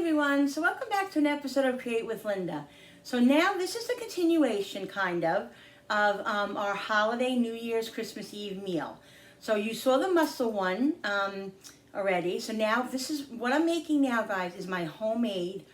everyone. So welcome back to an episode of Create with Linda. So now this is the continuation kind of our holiday New Year's Christmas Eve meal. So you saw the mussel one already. So now this is what I'm making now, guys, is my homemade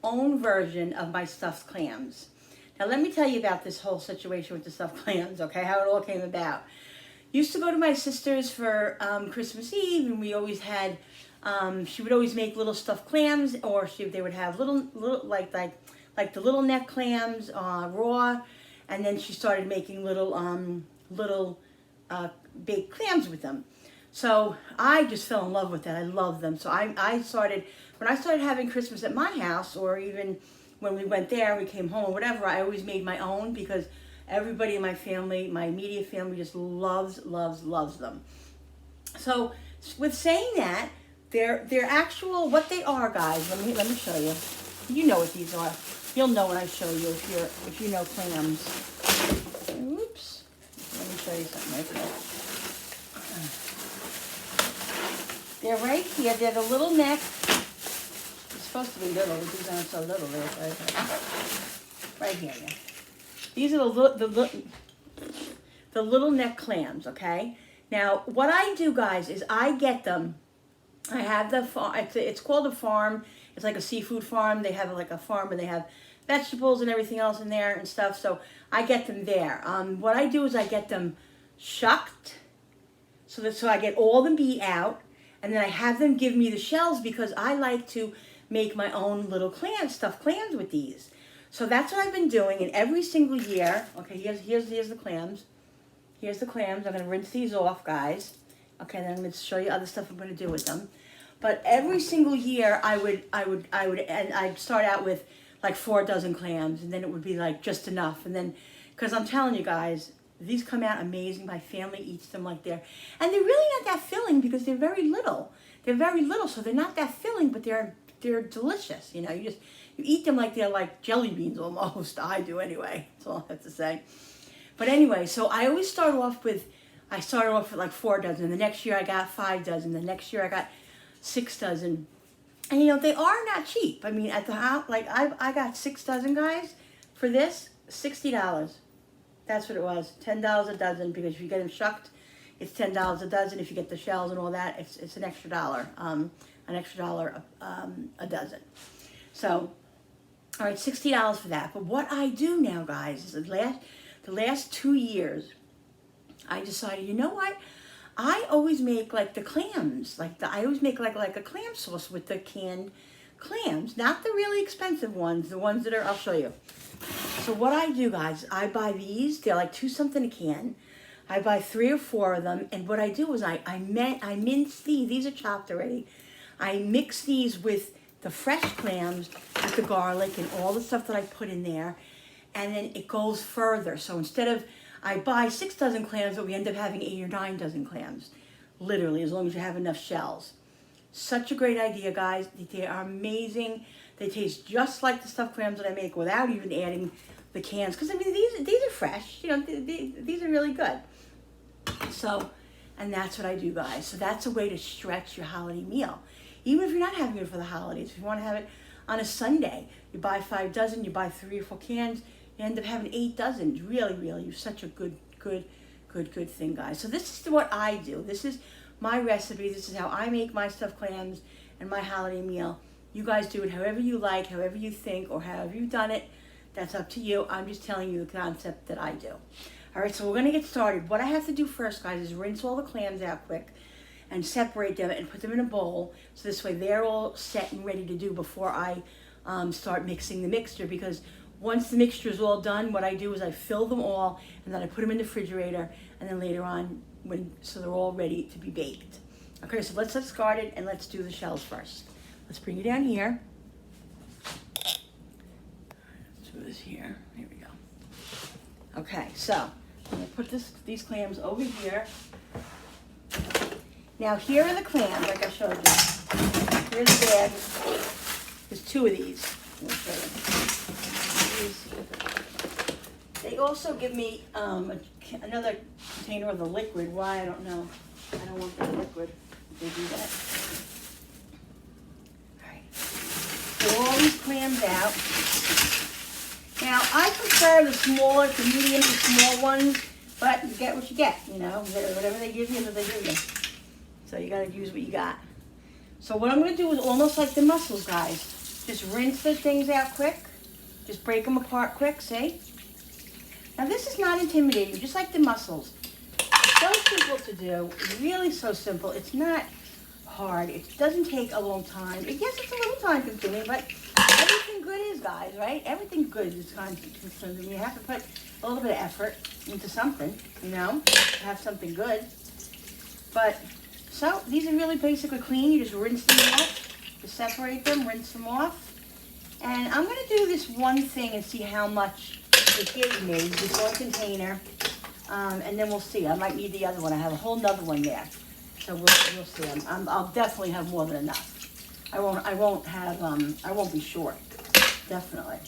own version of my stuffed clams. Now let me tell you about this whole situation with the stuffed clams, okay, how it all came about. Used to go to my sister's for Christmas Eve, and we always had she would always make little stuffed clams, or they would have little like the little neck clams raw, and then she started making little baked clams with them. So I just fell in love with that. I love them. So I started, when I started having Christmas at my house, or even when we went there, we came home or whatever, I always made my own because everybody in my family, my immediate family, just loves them. So with saying that, they're actual, what they are, guys, let me show you. You know what these are. You'll know when I show you if you know clams. Oops. Let me show you something right there. They're right here. They're the little neck. They're supposed to be little, but these aren't so little. Right here, yeah. These are the little neck clams, okay? Now, what I do, guys, is I get them. I have the farm. It's called a farm. It's like a seafood farm. They have like a farm where they have vegetables and everything else in there and stuff. So I get them there. What I do is I get them shucked, so I get all the meat out, and then I have them give me the shells because I like to make my own little stuffed clams with these. So that's what I've been doing, and every single year. Okay, here's the clams. Here's the clams. I'm gonna rinse these off, guys. Okay, then I'm going to show you other stuff I'm going to do with them. But every single year, I'd start out with like 4 dozen clams, and then it would be like just enough. And then, because I'm telling you guys, these come out amazing. My family eats them like and they're really not that filling because they're very little. They're very little, so they're not that filling, but they're delicious. You know, you eat them like they're like jelly beans almost. I do anyway. That's all I have to say. But anyway, so I always start off with. I started off with like 4 dozen. The next year I got 5 dozen. The next year I got 6 dozen. And you know, they are not cheap. I mean, at the house, like I got 6 dozen, guys, for this, $60. That's what it was, $10 a dozen, because if you get them shucked, it's $10 a dozen. If you get the shells and all that, it's an extra $1, a dozen. So, all right, $60 for that. But what I do now, guys, is the last 2 years, I decided, you know what? I always make like the clams, I always make like a clam sauce with the canned clams, not the really expensive ones, the ones that are, I'll show you. So what I do, guys, I buy these, they're like $2 something a can. I buy 3 or 4 of them, and what I do is I mince these are chopped already. I mix these with the fresh clams, with the garlic and all the stuff that I put in there, and then it goes further. So instead of, I buy 6 dozen clams, but we end up having 8 or 9 dozen clams. Literally, as long as you have enough shells. Such a great idea, guys. They are amazing. They taste just like the stuffed clams that I make without even adding the cans. Because, I mean, these are fresh. You know, these are really good. So, and that's what I do, guys. So that's a way to stretch your holiday meal. Even if you're not having it for the holidays. If you want to have it on a Sunday, you buy 5 dozen, you buy 3 or 4 cans, you end up having 8 dozen. Really, you're such a good thing, guys. So this is what I do. This is my recipe. This is how I make my stuffed clams and my holiday meal. You guys do it however you like, however you think, or however you've done it. That's up to you. I'm just telling you the concept that I do. All right, so we're going to get started. What I have to do first, guys, is rinse all the clams out quick and separate them and put them in a bowl. So this way they're all set and ready to do before I start mixing the mixture, because once the mixture is all done, what I do is I fill them all, and then I put them in the refrigerator, and then later on, so they're all ready to be baked. Okay, so let's get started, and let's do the shells first. Let's bring it down here. Let's do this here. Here we go. Okay, so I'm gonna put these clams over here. Now here are the clams, like I showed you. Here's the bag. There's 2 of these. Let me show you. They also give me another container of the liquid. Why, I don't know. I don't want that liquid. They do that. All right. clams out. Now, I prefer the smaller to medium to small ones, but you get what you get, you know. Whatever they give you is what they give you. So you got to use what you got. So what I'm going to do is almost like the mussels, guys. Just rinse the things out quick. Just break them apart quick, see? Now this is not intimidating, just like the mussels. So simple to do, really so simple. It's not hard. It doesn't take a long time. Yes, it's a little time consuming, but everything good is, guys, right? Everything good is time consuming. You have to put a little bit of effort into something, you know, to have something good. But, so, these are really basically clean. You just rinse them off, just separate them, rinse them off. And I'm going to do this one thing and see how much it gives me, this one container. And then we'll see. I might need the other one. I have a whole nother one there. So we'll see. I'll definitely have more than enough. I won't be short. Definitely.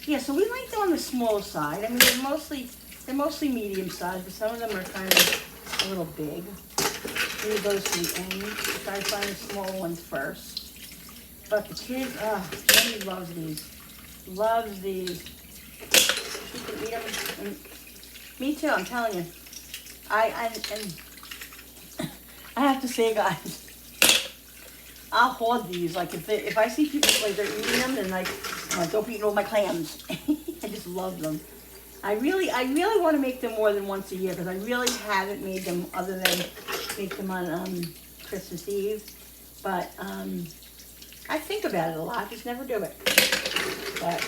Yeah, so we like them on the smaller side. I mean, they're mostly medium size, but some of them are kind of a little big. Leave those to the end. Try to find the smaller ones first. But the kids, Jenny loves these. Loves these. She can eat them. And me too, I'm telling you. I have to say, guys, I'll hoard these. Like if I see people like they're eating them, then like don't be eating all my clams. I just love them. I really want to make them more than once a year because I really haven't made them other than make them on Christmas Eve. But I think about it a lot, just never do it. But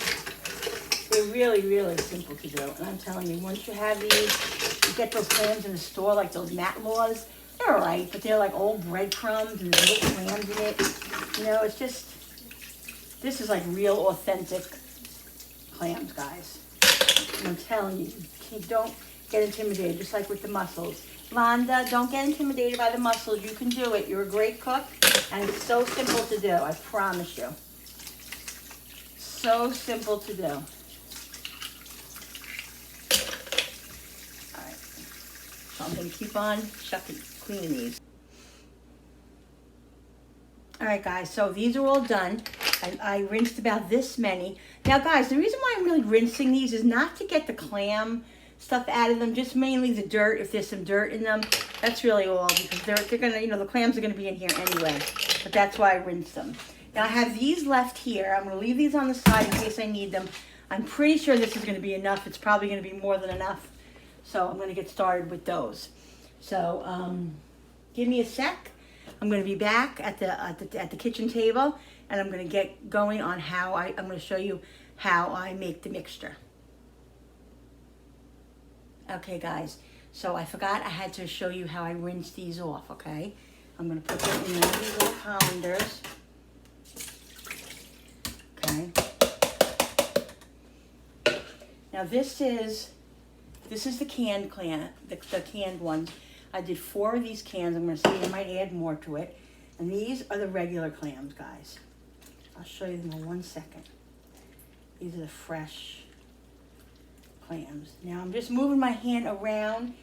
they're really, really simple to do. And I'm telling you, once you have these, you get those clams in the store, like those Matlaws. They're all right, but they're like old breadcrumbs and there's little clams in it. You know, it's just, this is like real authentic clams, guys. And I'm telling you, don't get intimidated, just like with the mussels. Londa, don't get intimidated by the mussels. You can do it. You're a great cook, and it's so simple to do. I promise you. So simple to do. All right. So I'm going to keep on cleaning these. All right, guys. So these are all done. I rinsed about this many. Now, guys, the reason why I'm really rinsing these is not to get the clam stuff out of them, just mainly the dirt, if there's some dirt in them. That's really all, because they're gonna, you know, the clams are gonna be in here anyway. But that's why I rinse them. Now I have these left here. I'm gonna leave these on the side in case I need them. I'm pretty sure this is gonna be enough. It's probably gonna be more than enough. So I'm gonna get started with those. So give me a sec. I'm gonna be back at the kitchen table, and I'm gonna get going on how I'm gonna show you how I make the mixture. Okay, guys, so I forgot I had to show you how I rinse these off, okay? I'm going to put them in one of these little colanders. Okay. Now this is the canned clam, the canned ones. I did 4 of these cans. I'm going to see I might add more to it. And these are the regular clams, guys. I'll show you them in 1 second. These are the fresh clams. Now I'm just moving my hand around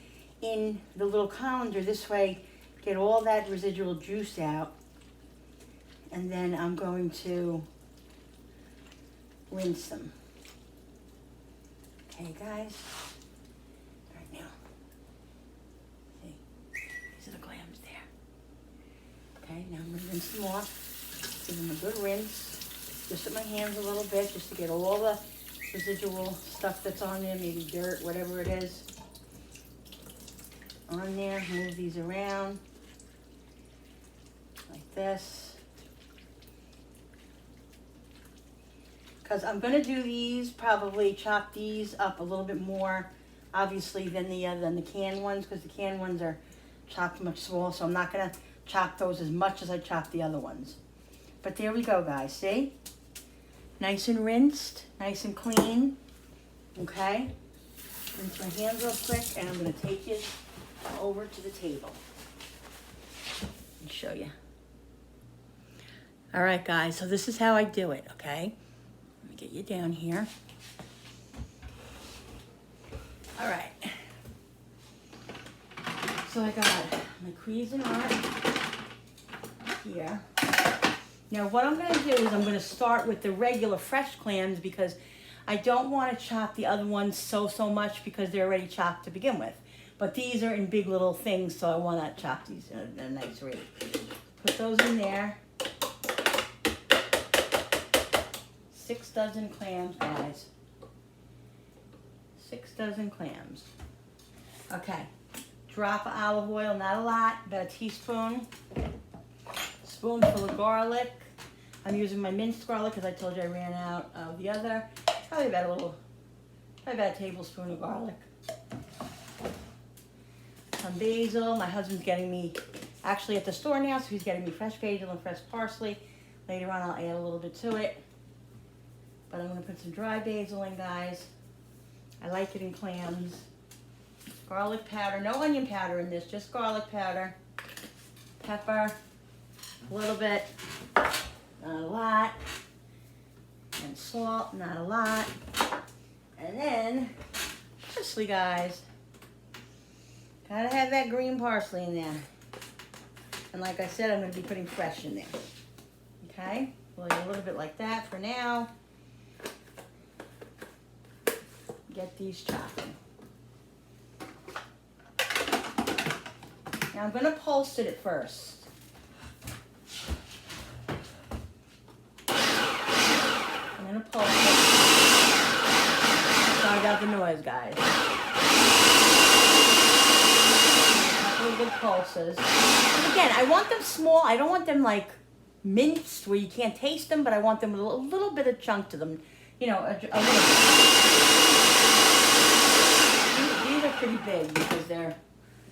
in the little colander this way, get all that residual juice out, and then I'm going to rinse them. Okay, guys. All right, now, see, these are the clams there. Okay, now I'm going to rinse them off, give them a good rinse, just with my hands a little bit, just to get all the residual stuff that's on there, maybe dirt, whatever it is, on there. Move these around like this, because I'm going to do these, probably chop these up a little bit more, obviously, than the canned ones, because the canned ones are chopped much smaller, so I'm not going to chop those as much as I chop the other ones. But there we go, guys, see? Nice and rinsed, nice and clean, okay? Rinse my hands real quick, and I'm gonna take it over to the table and show you. All right, guys, so this is how I do it, okay? Let me get you down here. All right. So I got my Cuisinart here. Now what I'm going to do is I'm going to start with the regular fresh clams because I don't want to chop the other ones so much because they're already chopped to begin with. But these are in big little things, so I want to chop these at a nice rate. Put those in there. 6 dozen clams, guys. 6 dozen clams. Okay. Drop of olive oil, not a lot, about a teaspoon. Spoonful of garlic. I'm using my minced garlic because I told you I ran out of the other. Probably about a tablespoon of garlic. Some basil. My husband's getting me, actually at the store now, so he's getting me fresh basil and fresh parsley. Later on I'll add a little bit to it. But I'm going to put some dry basil in, guys. I like it in clams. Garlic powder, no onion powder in this, just garlic powder. Pepper, a little bit, not a lot. And salt, not a lot. And then, parsley, guys. Gotta have that green parsley in there. And like I said, I'm going to be putting fresh in there. Okay? Like a little bit like that for now. Get these chopping. Now I'm going to pulse it at first. I'm going to pulse it. Sorry about the noise, guys. A couple of good pulses. And again, I want them small. I don't want them like minced where you can't taste them, but I want them with a little bit of chunk to them. You know, a little bit. These are pretty big because they're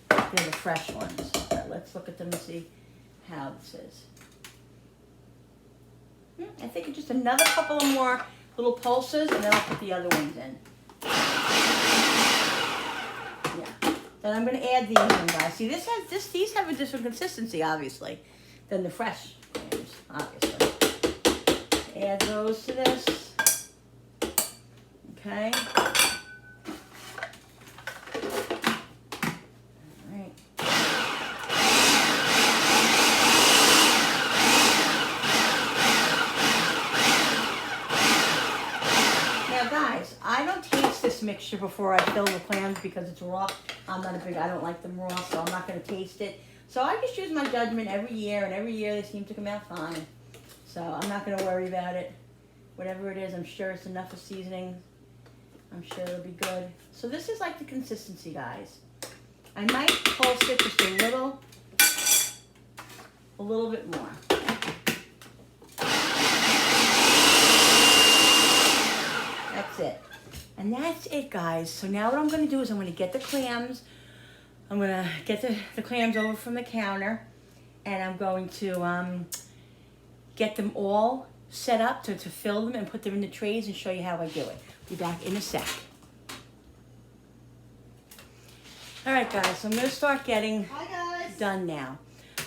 the fresh ones. But let's look at them and see how this is. I think just another couple of more little pulses, and then I'll put the other ones in. Yeah. Then I'm going to add these in, guys. See, these have a different consistency, obviously, than the fresh clams, obviously. Add those to this. Okay. Mixture before I fill the clams because it's raw. I don't like them raw, so I'm not going to taste it. So I just use my judgment every year, and every year they seem to come out fine. So I'm not going to worry about it. Whatever it is, I'm sure it's enough of seasoning. I'm sure it'll be good. So this is like the consistency, guys. I might pulse it just a little bit more. That's it. And that's it, guys. So now what I'm going to do is I'm going to get the clams. I'm going to get the clams over from the counter. And I'm going to get them all set up to fill them and put them in the trays and show you how I do it. Be back in a sec. All right, guys. So I'm going to start getting done now.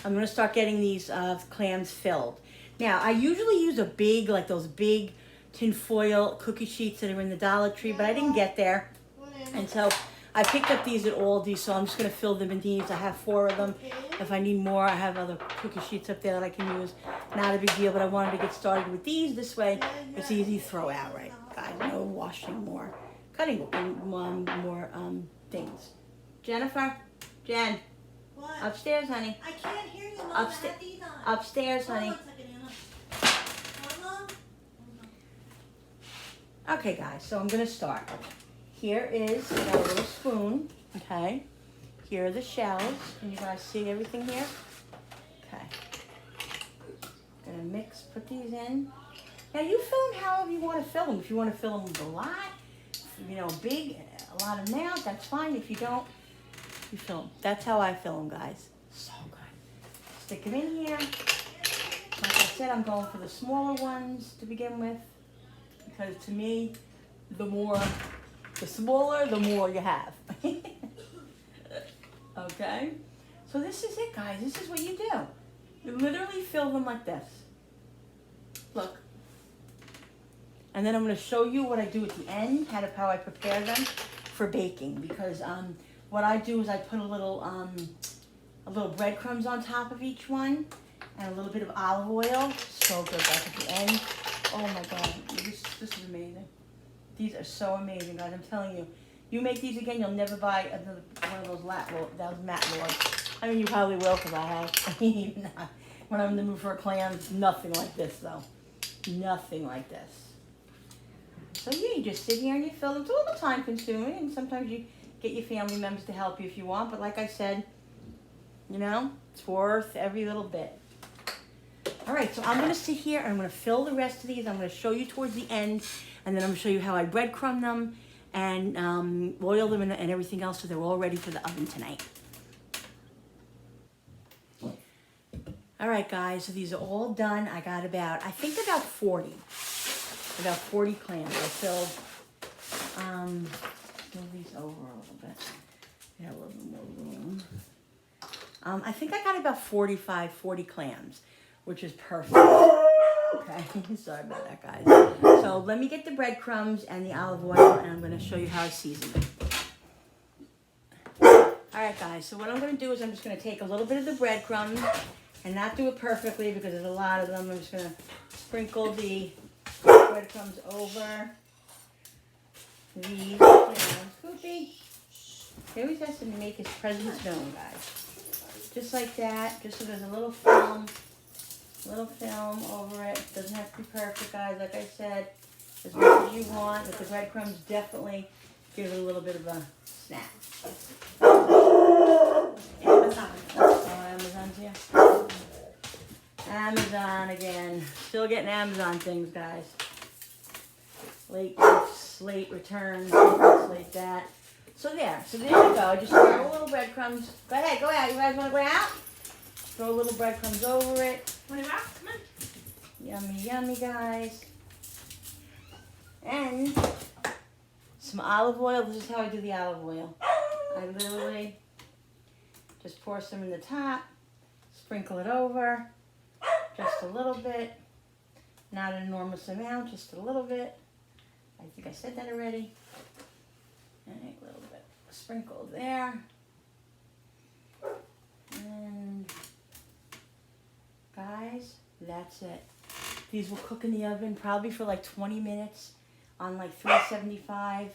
I'm going to start getting these clams filled. Now, I usually use a big, like those big tin foil cookie sheets that are in the Dollar Tree, but I didn't get there. And so I picked up these at Aldi, so I'm just going to fill them in these. I have 4 of them. If I need more, I have other cookie sheets up there that I can use. Not a big deal, but I wanted to get started with these. This way, it's easy to throw out, right, guys? No washing more, cutting more things. Jennifer? Jen? What? Upstairs, honey. I can't hear you, Mom. Upstairs, honey. Hold on a second, Anna. Okay, guys, so I'm going to start. Here is our little spoon, okay? Here are the shells. Can you guys see everything here? Okay. Going to mix, put these in. Now, you fill them however you want to fill them. If you want to fill them with a lot, you know, big, a lot of amount, that's fine. If you don't, you fill them. That's how I fill them, guys. So good. Stick them in here. Like I said, I'm going for the smaller ones to begin with. Because to me, the smaller, the more you have. Okay? So this is it, guys. This is what you do. You literally fill them like this. Look. And then I'm going to show you what I do at the end, how I prepare them for baking. Because what I do is I put a little breadcrumbs on top of each one. and a little bit of olive oil. So good, guys, at the end. Oh my God, this is amazing. These are so amazing, guys. I'm telling you. You make these again, you'll never buy another one of those Matt Lords. I mean, you probably will, because I have. I mean, when I'm in the mood for a clam, nothing like this, though. Nothing like this. So yeah, you just sit here and you fill them. It's a little time consuming, and sometimes you get your family members to help you if you want. But like I said, you know, it's worth every little bit. All right, so I'm going to sit here and I'm going to fill the rest of these. I'm going to show you towards the end, and then I'm going to show you how I breadcrumb them and oil them and everything else, so they're all ready for the oven tonight. All right, guys, so these are all done. I got about 40 clams. I filled, move these over a little bit. Got a little bit more room. I think I got about 40 clams, which is perfect. Okay, sorry about that, guys. So let me get the breadcrumbs and the olive oil, and I'm going to show you how I season them. All right, guys, so what I'm going to do is I'm just going to take a little bit of the breadcrumbs and not do it perfectly because there's a lot of them. I'm just going to sprinkle the breadcrumbs over these clams. Scoopy. He always has to make his presence known, guys. Just like that, just so there's a little film over it. Doesn't have to be perfect, guys. Like I said, as much as you want, but the breadcrumbs definitely give it a little bit of a snap. Amazon. Oh, Amazon's here. Amazon again. Still getting Amazon things, guys. Late gifts, late returns, this, late that. So there you go. Just throw a little breadcrumbs. Go ahead. You guys want to go out? Throw a little breadcrumbs over it. Want to go out? Come on. Yummy, yummy, guys. And some olive oil. This is how I do the olive oil. I literally just pour some in the top, sprinkle it over, just a little bit. Not an enormous amount, just a little bit. I think I said that already. And a little bit sprinkled there. And guys, that's it. These will cook in the oven probably for like 20 minutes on like 375,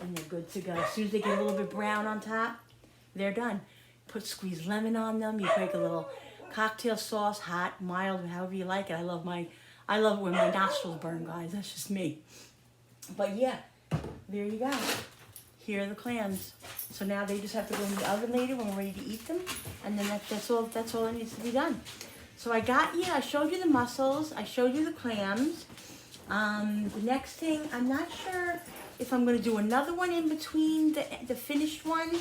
and they're good to go. As soon as they get a little bit brown on top, they're done. Squeeze lemon on them. You break a little cocktail sauce, hot, mild, however you like it. I love it when my nostrils burn, guys. That's just me. But yeah, there you go. Here are the clams. So now they just have to go in the oven later when we're ready to eat them, and then that's all that needs to be done. So I showed you the mussels, I showed you the clams. The next thing, I'm not sure if I'm going to do another one in between the finished one.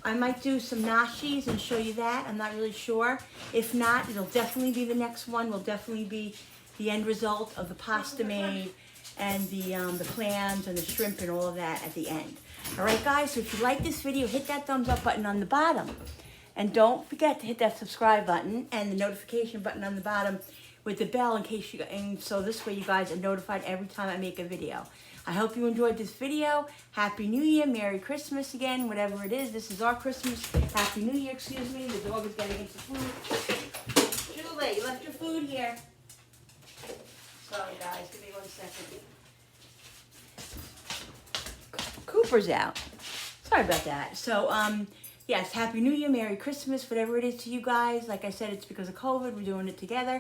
I might do some nashis and show you that. I'm not really sure. If not, it'll definitely be the next one. Will definitely be the end result of the pasta made and the clams and the shrimp and all of that at the end. All right, guys, so if you like this video, hit that thumbs up button on the bottom. And don't forget to hit that subscribe button and the notification button on the bottom with the bell so this way you guys are notified every time I make a video. I hope you enjoyed this video. Happy New Year, Merry Christmas again, whatever it is. This is our Christmas. Happy New Year, excuse me. The dog is getting into food. Julie, you left your food here. Sorry, guys. Give me 1 second. Cooper's out. Sorry about that. So, yes, Happy New Year, Merry Christmas, whatever it is to you guys. Like I said, it's because of COVID. We're doing it together,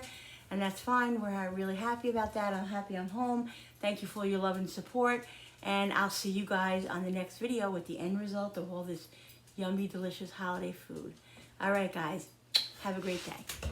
and that's fine. We're really happy about that. I'm happy I'm home. Thank you for your love and support, and I'll see you guys on the next video with the end result of all this yummy, delicious holiday food. All right, guys. Have a great day.